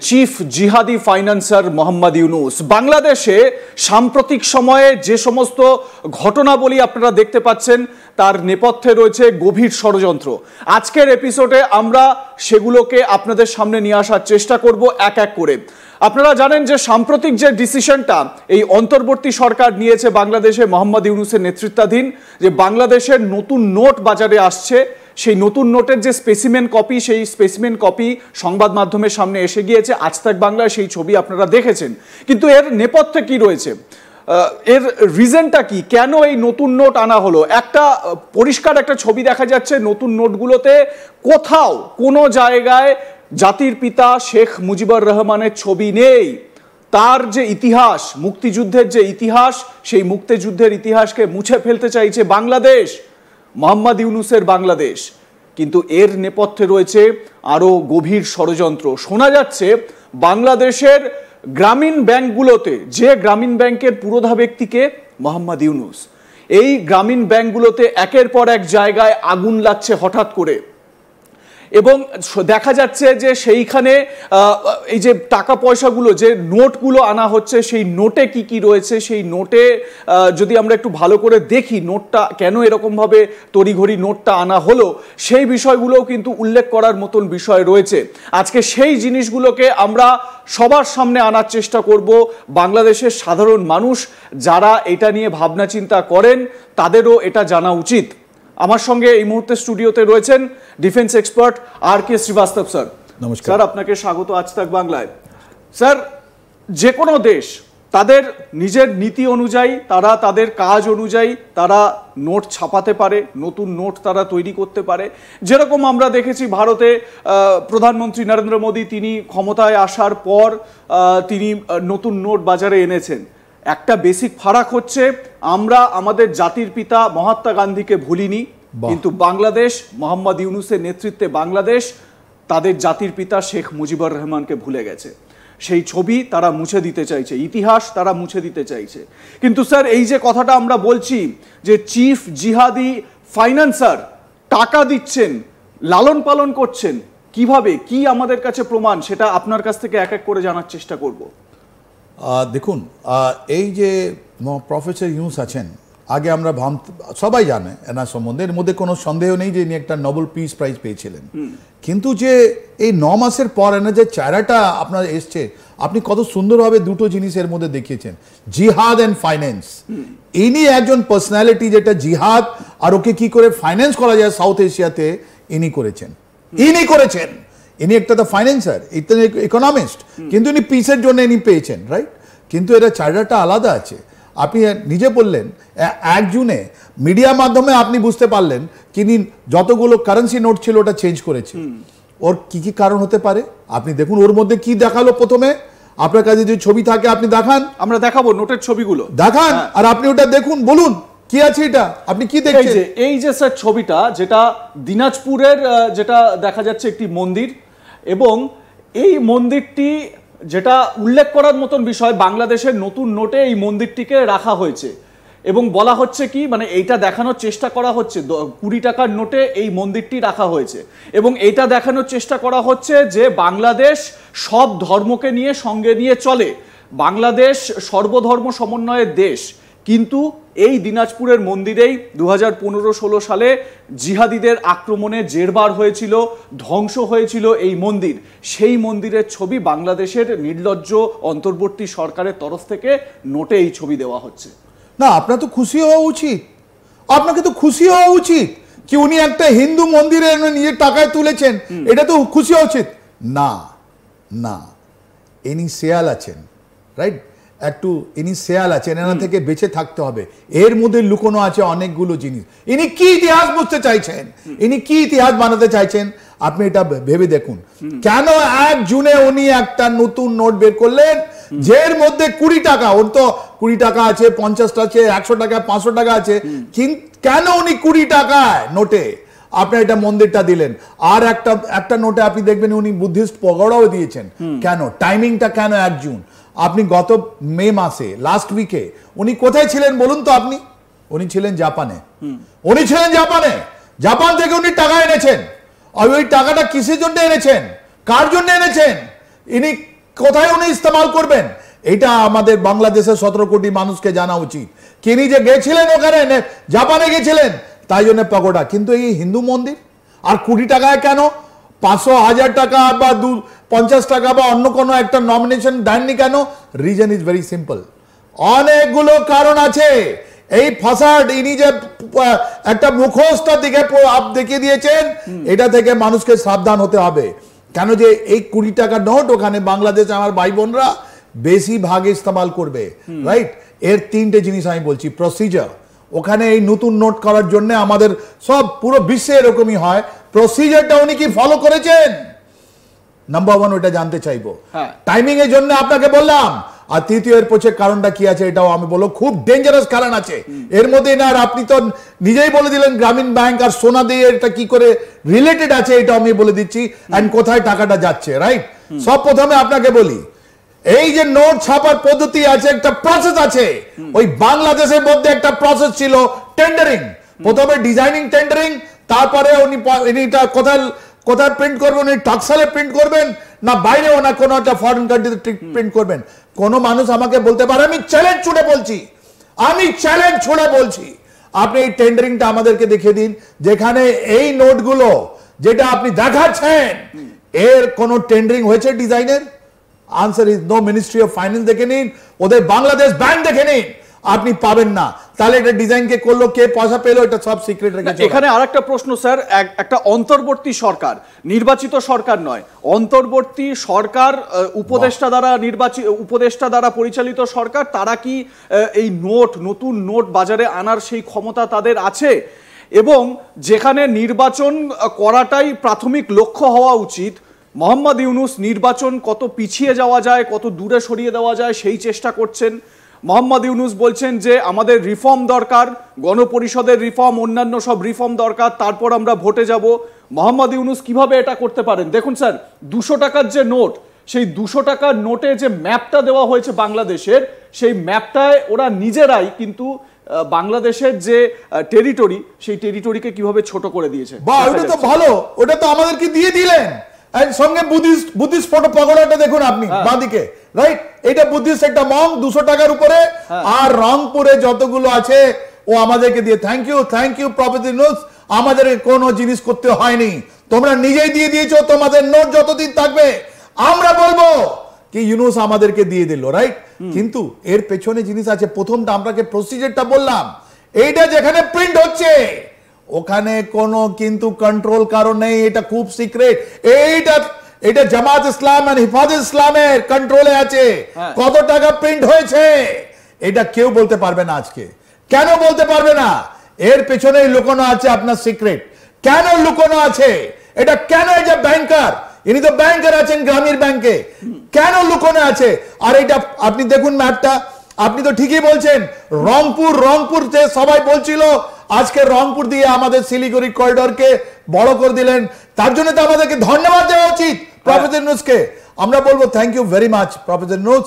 Chief জিহাদি financer Mohammad Yunus বাংলাদেশে সাম্প্রতিক সময়ে যে সমস্ত ঘটনাবলী আপনারা দেখতে পাচ্ছেন তার নেপথ্যে রয়েছে গভীর ষড়যন্ত্র। আজকের এপিসোডে আমরা সেগুলোকে আপনাদের সামনে নিয়ে আসার চেষ্টা করব এক এক করে। আপনারা জানেন যে সাম্প্রতিক যে ডিসিশনটা এই অন্তর্বর্তী সরকার নিয়েছে বাংলাদেশে মোহাম্মদ ইউনুসের নেতৃত্বাধীন, যে বাংলাদেশের নতুন নোট বাজারে আসছে, সেই নতুন নোটের যে স্পেসিমেন কপি, সেই স্পেসিমেন কপি সংবাদ মাধ্যমের সামনে এসে গিয়েছে। আজ তাক বাংলায় সেই ছবি আপনারা দেখেছেন। কিন্তু এর নেপথ্যে কি রয়েছে, এর রিজনটা কি, কেন এই নতুন নোট আনা হলো? একটা পরিষ্কার একটা ছবি দেখা যাচ্ছে, নতুন নোটগুলোতে কোথাও কোনো জায়গায় জাতির পিতা শেখ মুজিবুর রহমানের ছবি নেই। তার যে ইতিহাস, মুক্তিযুদ্ধের যে ইতিহাস, সেই মুক্তিযুদ্ধের ইতিহাসকে মুছে ফেলতে চাইছে বাংলাদেশ, মোহাম্মদ ইউনুসের বাংলাদেশ। কিন্তু এর নেপথ্যে রয়েছে আরো গভীর ষড়যন্ত্র। শোনা যাচ্ছে বাংলাদেশের গ্রামীণ ব্যাংকগুলোতে, যে গ্রামীণ ব্যাংকের পুরোধা ব্যক্তিকে মোহাম্মদ ইউনুস, এই গ্রামীণ ব্যাংকগুলোতে একের পর এক জায়গায় আগুন লাগছে হঠাৎ করে, এবং দেখা যাচ্ছে যে সেইখানে এই যে টাকা পয়সাগুলো, যে নোটগুলো আনা হচ্ছে, সেই নোটে কি কি রয়েছে, সেই নোটে যদি আমরা একটু ভালো করে দেখি নোটটা কেন এরকমভাবে তড়িঘড়ি নোটটা আনা হলো, সেই বিষয়গুলোও কিন্তু উল্লেখ করার মতন বিষয় রয়েছে। আজকে সেই জিনিসগুলোকে আমরা সবার সামনে আনার চেষ্টা করব। বাংলাদেশের সাধারণ মানুষ যারা এটা নিয়ে ভাবনা চিন্তা করেন তাদেরও এটা জানা উচিত। আমার সঙ্গে এই মুহূর্তে স্টুডিওতে রয়েছেন defence expert R K Srivastava sir. নমস্কার স্যার, আপনাকে স্বাগত আজ তাক বাংলায়। স্যার, যে কোনো দেশ তাদের নিজের নীতি অনুযায়ী, তারা তাদের কাজ অনুযায়ী তারা নোট ছাপাতে পারে, নতুন নোট তারা তৈরি করতে পারে। যেরকম আমরা দেখেছি ভারতে প্রধানমন্ত্রী নরেন্দ্র মোদী, তিনি ক্ষমতায় আসার পর তিনি নতুন নোট বাজারে এনেছেন। একটা বেসিক ফারাক হচ্ছে, আমরা আমাদের জাতির পিতা মহাত্মা গান্ধীকে ভুলিনি, কিন্তু বাংলাদেশ মোহাম্মদ ইউনুসের নেতৃত্বে বাংলাদেশ তাদের জাতির পিতা শেখ মুজিবুর রহমানকে ভুলে গেছে। সেই ছবি তারা মুছে দিতে চাইছে, ইতিহাস তারা মুছে দিতে চাইছে। কিন্তু স্যার, এই যে কথাটা আমরা বলছি যে চিফ জিহাদি ফাইন্যান্সার টাকা দিচ্ছেন, লালন পালন করছেন, কিভাবে, কি আমাদের কাছে প্রমাণ, সেটা আপনার কাছ থেকে এক এক করে জানার চেষ্টা করব। দেখুন, এই যে প্রফেসর ইউনুস আছেন, আগে আমরা সবাই জানে এনার সম্বন্ধে, এর মধ্যে কোনো সন্দেহ নেই যে ইনি একটা নোবেল পিস প্রাইজ পেয়েছিলেন। কিন্তু যে এই 9 মাসের পর এনার যে চেহারাটা আপনার এসছে, আপনি কত সুন্দরভাবে দুটো জিনিস এর মধ্যে দেখিয়েছেন, জিহাদ অ্যান্ড ফাইন্যান্স। ইনি একজন পার্সোনালিটি, যেটা জিহাদ আর ওকে কি করে ফাইন্যান্স করা যায় সাউথ এশিয়াতে, ইনি করেছেন। ইনি একটা তো ফাইন্যান্সার, ইকোনমিস্ট, কিন্তু ইনি পিসের জন্য ইনি পেয়েছেন, রাইট? কিন্তু এর চেহারাটা আলাদা আছে। আপনি নিজে বললেন 1 জুনে মিডিয়া মাধ্যমে আপনি বুঝতে পারলেন তিনি যতগুলো কারেন্সি নোট ছিল ওটা চেঞ্জ করেছে। ওর কি কি কারণ হতে পারে আপনি দেখুন। ওর মধ্যে কি দেখালো, প্রথমে আপনার কাছে যে ছবি থাকে আপনি দেখান, আমরা দেখাবো নোটের ছবিগুলো দেখান, আর আপনি ওটা দেখুন, বলুন কি আছে এটা, আপনি কি দেখছেন। এই যে স্যার ছবিটা, যেটা দিনাজপুরের, যেটা দেখা যাচ্ছে একটি মন্দির, এবং এই মন্দিরটি, যেটা উল্লেখ করার মতন বিষয়, বাংলাদেশের নতুন নোটে এই মন্দিরটিকে রাখা হয়েছে এবং বলা হচ্ছে কি, মানে এইটা দেখানোর চেষ্টা করা হচ্ছে 20 টাকার নোটে এই মন্দিরটি রাখা হয়েছে, এবং এইটা দেখানোর চেষ্টা করা হচ্ছে যে বাংলাদেশ সব ধর্মকে নিয়ে সঙ্গে নিয়ে চলে, বাংলাদেশ সর্বধর্ম সমন্বয়ের দেশ। কিন্তু এই দিনাজপুরের মন্দিরেই 2015-16 সালে জিহাদিদের আক্রমণে জেরবার হয়েছিল, ধ্বংস হয়েছিল এই মন্দির। সেই মন্দিরের ছবি বাংলাদেশের নির্লজ্জ অন্তর্বর্তী সরকারের তরফ থেকে নোটে এই ছবি দেওয়া হচ্ছে। না, আপনার তো খুশি হওয়া উচিত, আপনাকে তো খুশি হওয়া উচিত কি উনি একটা হিন্দু মন্দিরে নিজের টাকায় তুলেছেন, এটা তো খুশি হওয়া উচিত না। না, ইনি শেয়াল আছেন, রাইট? একটু ইনি শেয়াল আছেন, এনা থেকে বেঁচে থাকতে হবে। এর মধ্যে লুকোনো আছে অনেকগুলো জিনিস। ইনি কি ইতিহাস বুঝতে চাইছেন, ইনি কি ইতিহাস বানাতে চাইছেন, আপনি এটা ভেবে দেখুন। কেন 1 জুনে উনি একটা নতুন নোট বের করলেন, যের মধ্যে 20 টাকা, ওর তো 20 টাকা আছে, 50 আছে, 100 টাকা, 500 টাকা আছে, কেন উনি 20 টাকায় নোটে আপনার এটা মন্দিরটা দিলেন? আর একটা নোটে আপনি দেখবেন উনি বুদ্ধিস্ট পগড়াও দিয়েছেন। কেন? টাইমিংটা কেন 1 জুন? আপনি গত মে মাসে, লাস্ট উইকে উনি কোথায় ছিলেন বলুন তো আপনি? উনি ছিলেন জাপানে। জাপান থেকে উনি টাকা এনেছেন। আর ওই টাকাটা কিসের জন্য এনেছেন, কার জন্য এনেছেন? ইনি কোথায় উনি ইস্তেমাল করবেন, এটা আমাদের বাংলাদেশের 17 কোটি মানুষকে জানা উচিত। তিনি যে গেছিলেন ওখানে, জাপানে গেছিলেন, তাই জন্য পাগোডা, কিন্তু এই হিন্দু মন্দির আর 20 টাকায় কেন 500 1000 টাকা বা 50 টাকা বা অন্য কোনো একটা নমিনেশন দেননি কেন? রিজন ইজ ভেরি সিম্পল, অনেকগুলো কারণ আছে। এই ফাসাড ইনি যে একটা মুখোশটা দিকে দেখিয়ে দিয়েছেন, এটা থেকে মানুষকে সাবধান হতে হবে। কেন যে এই 20 টাকা নোট ওখানে বাংলাদেশে আমার ভাই বোনরা বেশি ভাগে ইস্তেমাল করবে, রাইট? এর 3টে জিনিস আমি বলছি। প্রসিজার, ওখানে এই নতুন নোট করার জন্য আমাদের সব পুরো বিশ্বে এরকমই হয়, প্রসিজারটা উনি কি ফলো করেছেন? নাম্বার 1 ওটা জানতে চাইবো। টাইমিং এর জন্য আপনাকে বললাম। আর তৃতীয় এর পক্ষে কারণটা কি আছে এটাও আমি বলবো, খুব ডেঞ্জারাস কারণ আছে এর মধ্যে। না, আর আপনি তো নিজেই বলে দিলেন গ্রামীণ ব্যাংক আর সোনা দিয়ে এটা কি করে রিলেটেড আছে, এটা আমি বলে দিচ্ছি, এন্ড কোথায় টাকাটা যাচ্ছে, রাইট? সব প্রথমে আপনাকে বলি, এই যে নোট ছাপার পদ্ধতি আছে, একটা প্রসেস আছে। ওই বাংলাদেশের মধ্যে একটা প্রসেস ছিল টেন্ডারিং, প্রথমে ডিজাইনিং টেন্ডারিং, তারপরে উনি কোথায় প্রিন্ট করবেন, উনি টাকসালে প্রিন্ট করবেন না বাইরে না কোনো একটা ফরেন কান্ট্রিতে প্রিন্ট করবেন। কোন মানুষ আমাকে বলতে পারে, আমি চ্যালেঞ্জ ছুড়ে বলছি, আপনি এই টেন্ডারিংটা আমাদেরকে দেখিয়ে দিন, যেখানে এই নোটগুলো যেটা আপনি দেখাচ্ছেন এর কোন টেন্ডারিং হয়েছে ডিজাইনের? Answer is no. Ministry of finance দেখে নিন, ওদের বাংলাদেশ ব্যাংক দেখে নিন, আপনি পাবেন না। তাহলে এটা ডিজাইন কে করলো, কে পয়সা পেলো, এটা সব সিক্রেট রেখেছে। এখানে আরেকটা প্রশ্ন স্যার, একটা অন্তর্বর্তী সরকার, নির্বাচিত সরকার নয়, অন্তর্বর্তী সরকার, উপদেষ্টা দ্বারা পরিচালিত সরকার, তারা কি এই নতুন নোট বাজারে আনার সেই ক্ষমতা তাদের আছে? এবং যেখানে নির্বাচন করাটাই প্রাথমিক লক্ষ্য হওয়া উচিত, মোহাম্মদ ইউনূস নির্বাচন কত পিছিয়ে যাওয়া যায়, কত দূরে সরিয়ে দেওয়া যায় সেই চেষ্টা করছেন। মোহাম্মদ ইউনূস বলছেন যে আমাদের রিফর্ম দরকার, গণপরিষদের রিফর্ম, অন্যান্য সব রিফর্ম দরকার, তারপর আমরা ভোটে যাব। মোহাম্মদ ইউনূস কিভাবে এটা করতে পারেন? দেখুন স্যার, 200 টাকার যে নোট, সেই 200 টাকার নোটে যে ম্যাপটা দেওয়া হয়েছে বাংলাদেশের, সেই ম্যাপটায় ওরা নিজেরাই কিন্তু বাংলাদেশের যে টেরিটরি, সেই টেরিটরিকে কিভাবে ছোট করে দিয়েছে। ওটা তো ভালো, ওটা তো আমাদেরকে দিয়ে দিলেন। সঙ্গে বুদ্ধিস্ট ফটো পাগোড়াটা দেখুন আপনি বাঁদিকে, রাইট? এটা বুদ্ধিস্ট একটা মঙ্ক 200 টাকার উপরে, আর রংপুরে যতগুলো আছে ও আমাদেরকে দিয়ে। থ্যাংক ইউ প্রফেসর ইউনূস, আমাদের কোনো জিনিস করতে হয়নি, তোমরা নিজেই দিয়ে দিয়েছো। তোমাদের নোট যতদিন থাকবে আমরা বলবো কি ইউনূস আমাদেরকে দিয়ে দিল, রাইট? কিন্তু এর পেছনে জিনিস আছে। প্রথমটা আপনাকে প্রসিজারটা বললাম, এইটা যেখানে প্রিন্ট হচ্ছে ওখানে কোনো কিন্তু কন্ট্রোল কারণ নেই, এটা খুব সিক্রেট। এটা জামাত ইসলাম আর হিফাজত ইসলামের কন্ট্রোলে আছে। কত টাকা প্রিন্ট হয়েছে এটা কেউ বলতে পারবে না আজকে। কেন বলতে পারবে না? এর পেছনে লুকোনো আছে আপনার সিক্রেট। কেন লুকোনো আছে এটা? কেন? এই যে ব্যাংকার, ইনি তো ব্যাংকার আছেন গ্রামীণ ব্যাংকে, কেন লুকোনো আছে? আর এটা আপনি দেখুন ম্যাপটা, আপনি তো ঠিকই বলছেন রংপুর যে সবাই বলছিল, আজকে রংপুর দিয়ে আমাদের শিলিগুড়ি করিডোরকে বড় করে দিলেন, তার জন্য তো আমাদেরকে ধন্যবাদ দেওয়া উচিত প্রফেসর ইউনূসকে। আমরা বলবো thank you very much professor Yunus,